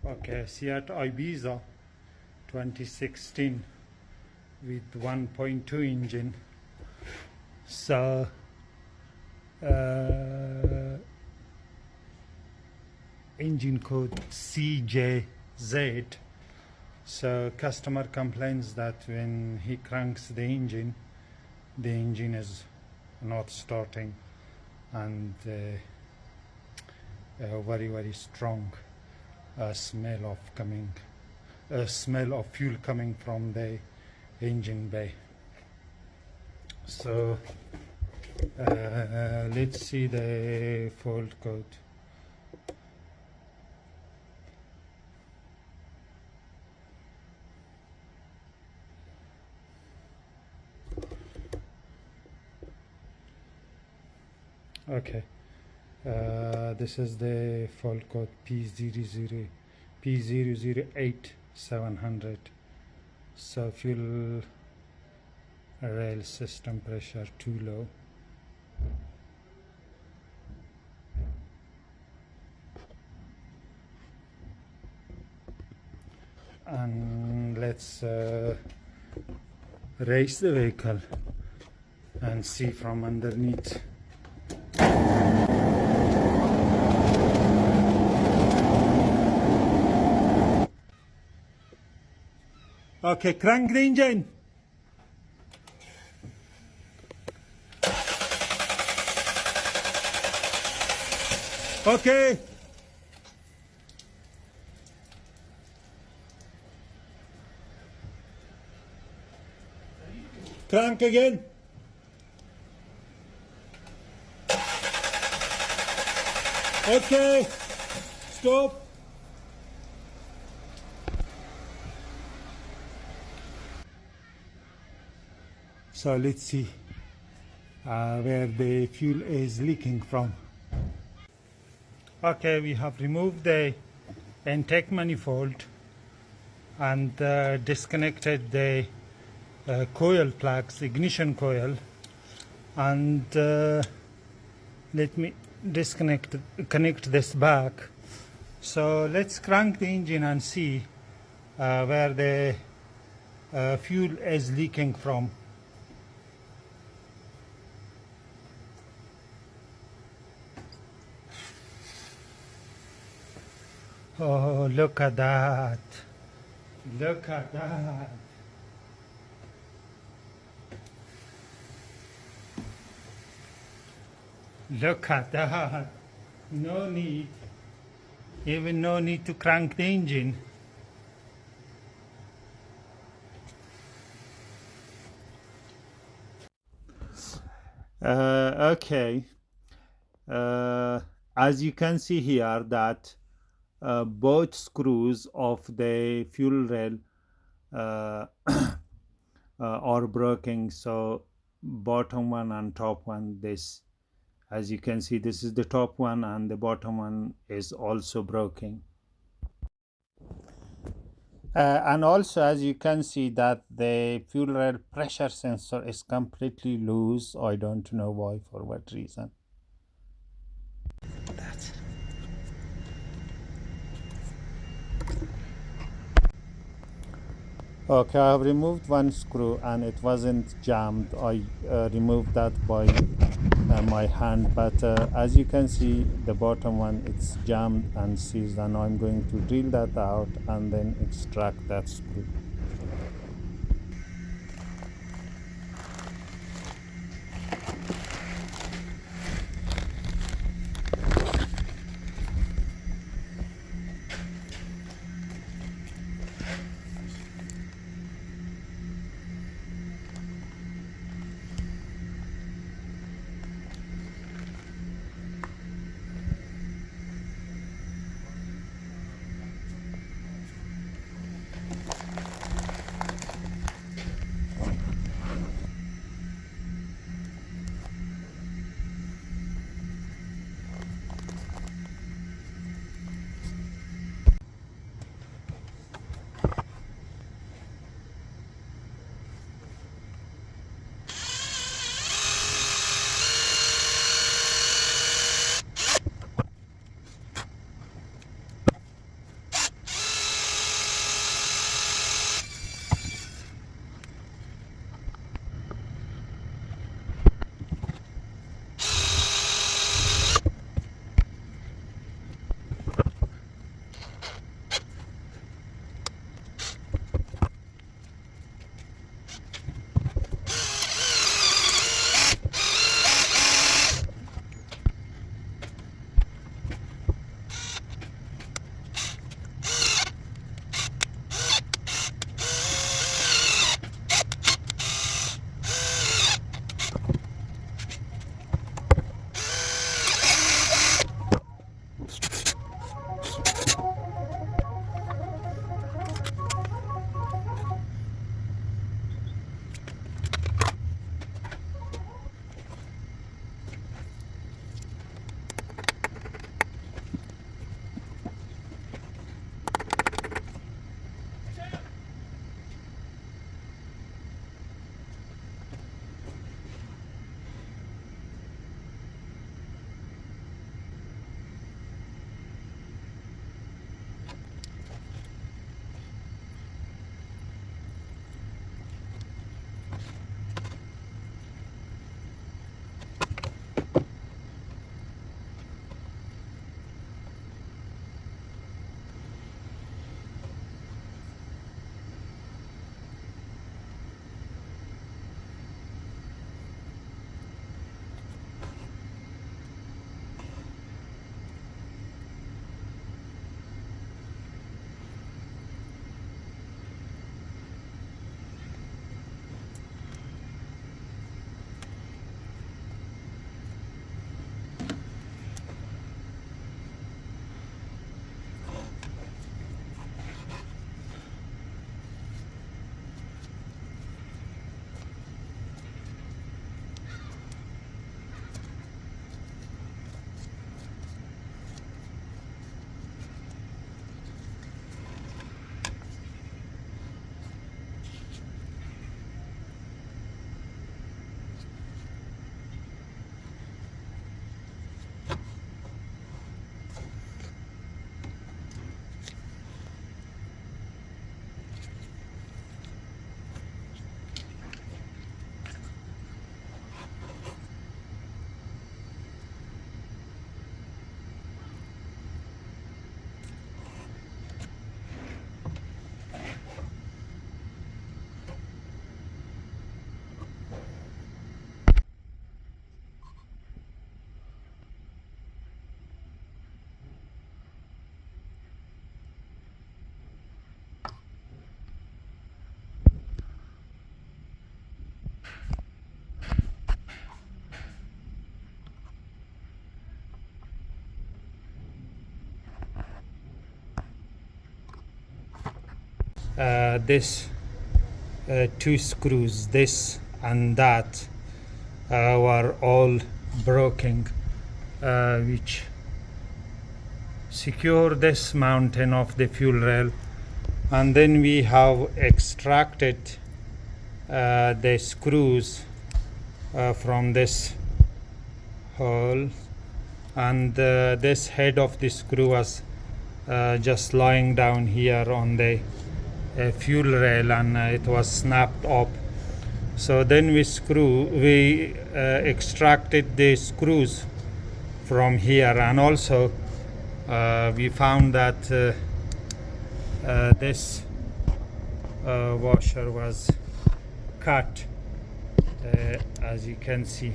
Okay, Seat Ibiza 2016 with 1.2 engine. So engine code CJZ. So customer complains that when he cranks the engine is not starting, and a very strong smell of fuel coming from the engine bay. So let's see the fault code. Okay, this is the fault code P008700. So fuel rail system pressure too low. And let's raise the vehicle and see from underneath. Okay, crank the engine. Okay. Crank again. Okay. Stop. So let's see where the fuel is leaking from. Okay, we have removed the intake manifold and disconnected the coil plugs, ignition coil, and let me connect this back. So let's crank the engine and see where the fuel is leaking from. Oh, look at that. Look at that. Look at that. No need to crank the engine. Okay. As you can see here that both screws of the fuel rail are broken. So bottom one and top one, this, as you can see, this is the top one and the bottom one is also broken. And also, as you can see, that the fuel rail pressure sensor is completely loose. I don't know why, for what reason. That's it. Okay, I have removed one screw and it wasn't jammed. I removed that by my hand, but as you can see, the bottom one, it's jammed and seized, and I'm going to drill that out and then extract that screw. this two screws, this and that, were all broken, which secure this mountain of the fuel rail. And then we have extracted the screws from this hole, and this head of the screw was just lying down here on the fuel rail, and it was snapped up. So then we extracted the screws from here, and also we found that this washer was cut, as you can see.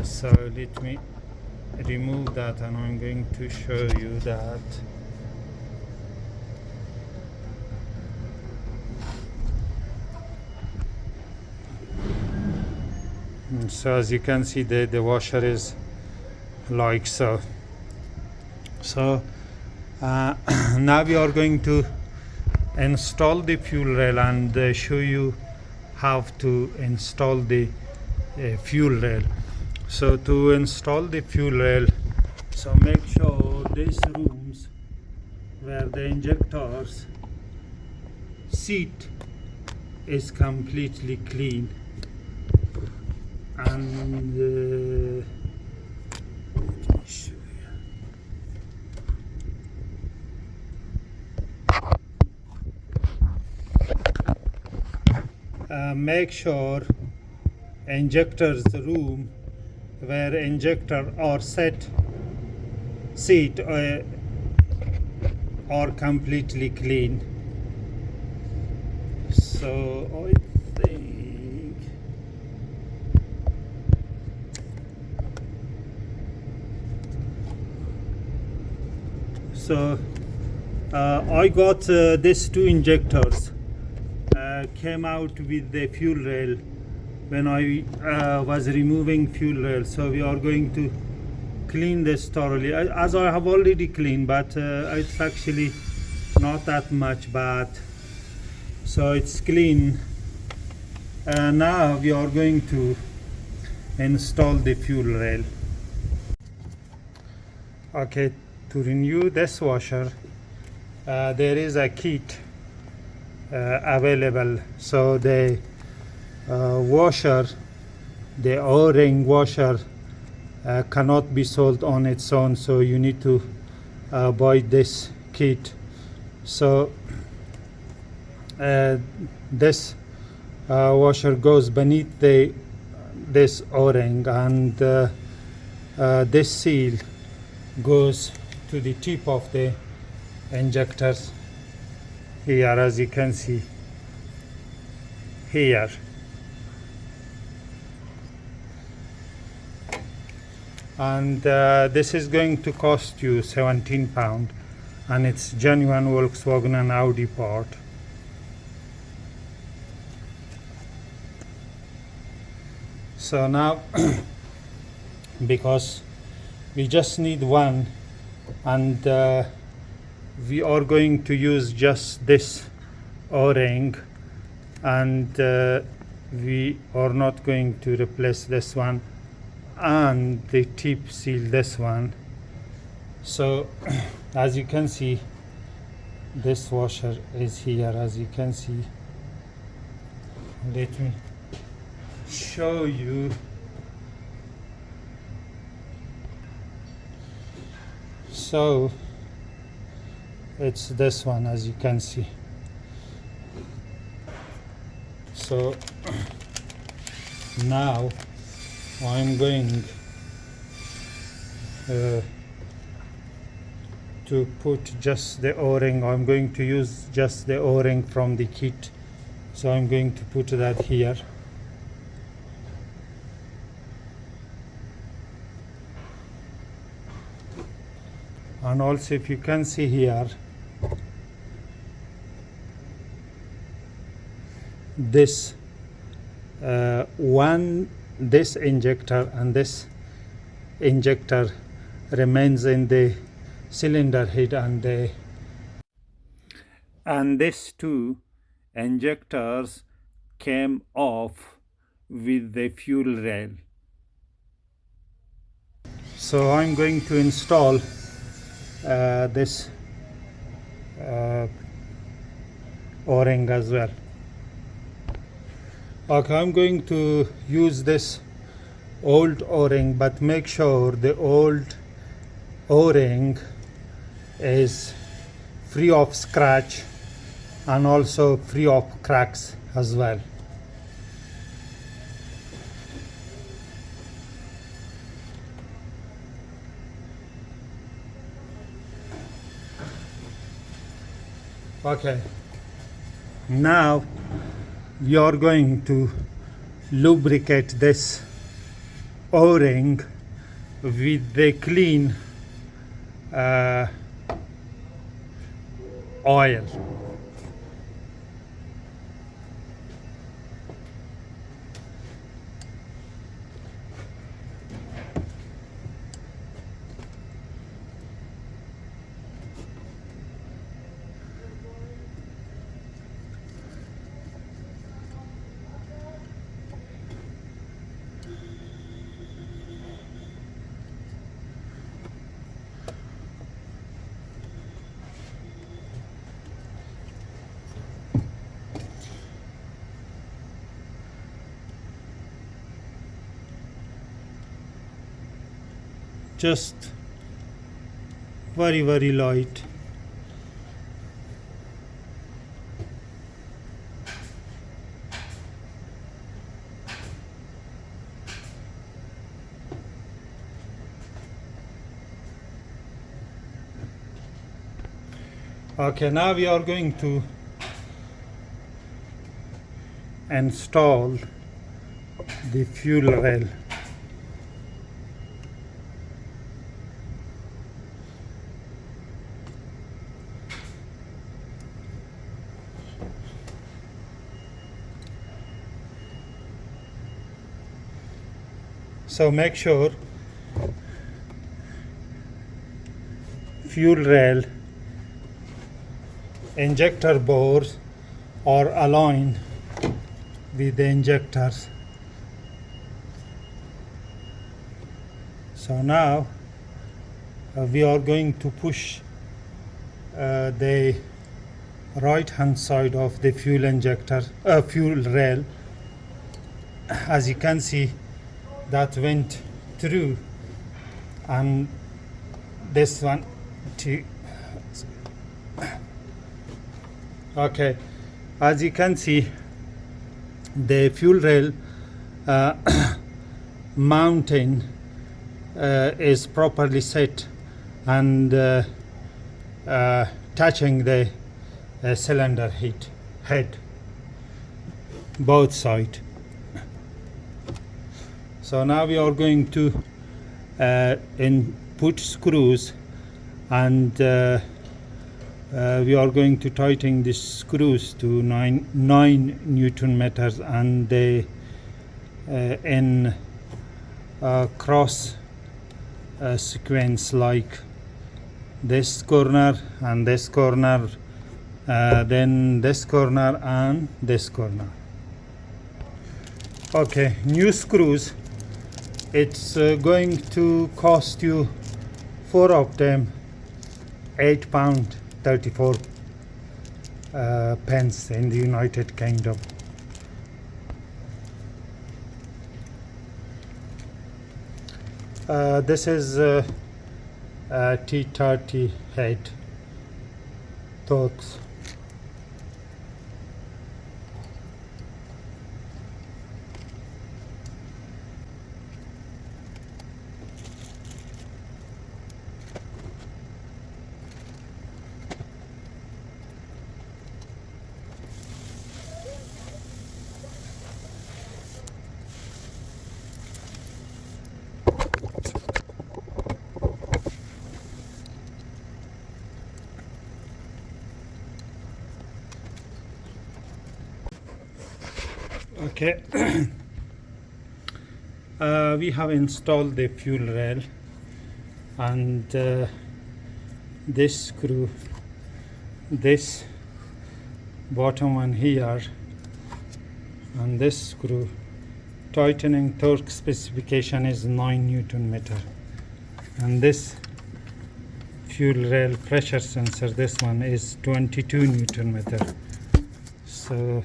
So let me remove that, and I'm going to show you that. So as you can see, the washer is like so. So now we are going to install the fuel rail and show you how to install the fuel rail. So to install the fuel rail, so make sure these rooms where the injector's seat is completely clean, and let me show you. Make sure injector's room where injector or set seat are completely clean. So I think so. I got these two injectors came out with the fuel rail when I was removing fuel rail. So we are going to clean this thoroughly, as I have already cleaned, but it's actually not that much bad. So it's clean. Now we are going to install the fuel rail. Okay, to renew this washer, there is a kit available. So the washer, the O-ring washer, cannot be sold on its own, so you need to buy this kit. So this washer goes beneath this O-ring, and this seal goes to the tip of the injectors here, as you can see here. And this is going to cost you £17, and it's genuine Volkswagen and Audi part. So now because we just need one, and we are going to use just this O-ring, and we are not going to replace this one and the tip seal this one. So as you can see, this washer is here, as you can see. Let me show you. So it's this one, as you can see. So now I'm going to put just the O-ring. I'm going to use just the O-ring from the kit, so I'm going to put that here. And also, if you can see here, this this injector and this injector remains in the cylinder head, and and these two injectors came off with the fuel rail. So I'm going to install this O-ring as well. Okay, I'm going to use this old O-ring, but make sure the old O-ring is free of scratch and also free of cracks as well. Okay, now we are going to lubricate this O-ring with the clean oil. Just very light. Okay, now we are going to install the fuel rail. So make sure fuel rail injector bores are aligned with the injectors. So now we are going to push the right hand side of the fuel injector fuel rail. As you can see, that went through, and this one too. Okay, as you can see, the fuel rail mounting is properly set and touching the cylinder head, both sides. So now we are going to put screws, and we are going to tighten these screws to 9 Newton meters, and they in cross sequence, like this corner and this corner, then this corner and this corner. Okay, new screws. It's going to cost you 4 of them £8.34 in the United Kingdom. This is a T30 head torques. Okay, we have installed the fuel rail, and this screw, this bottom one here, and this screw. Tightening torque specification is 9 Newton meter, and this fuel rail pressure sensor, this one is 22 Newton meter. So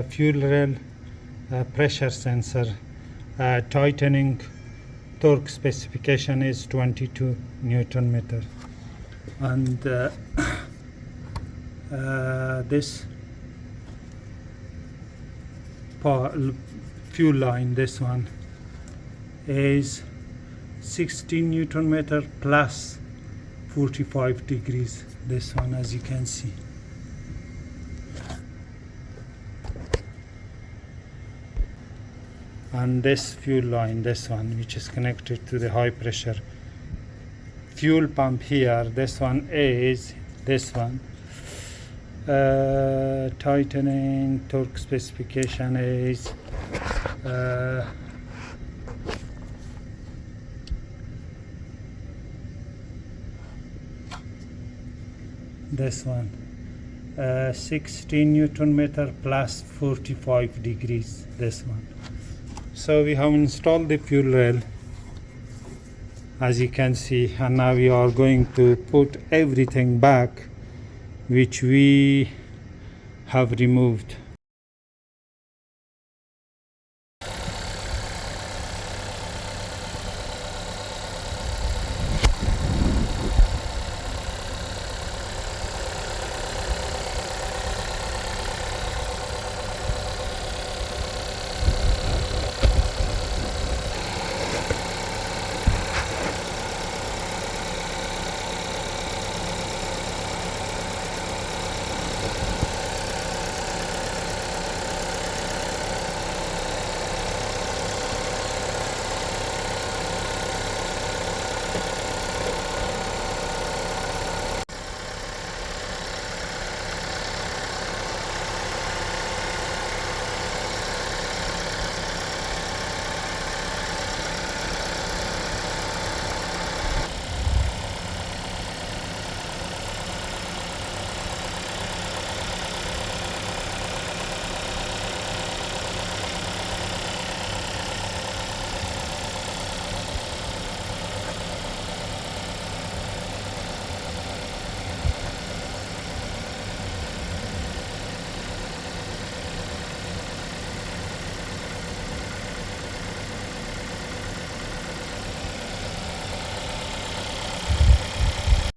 fuel rail pressure sensor tightening torque specification is 22 Newton meter, and this fuel line, this one is 16 Newton meter plus 45 degrees, this one, as you can see. And this fuel line, this one, which is connected to the high pressure fuel pump here, this one is this one. Tightening torque specification is this one, 16 Newton meter plus 45 degrees, this one. So we have installed the fuel rail, as you can see, and now we are going to put everything back which we have removed.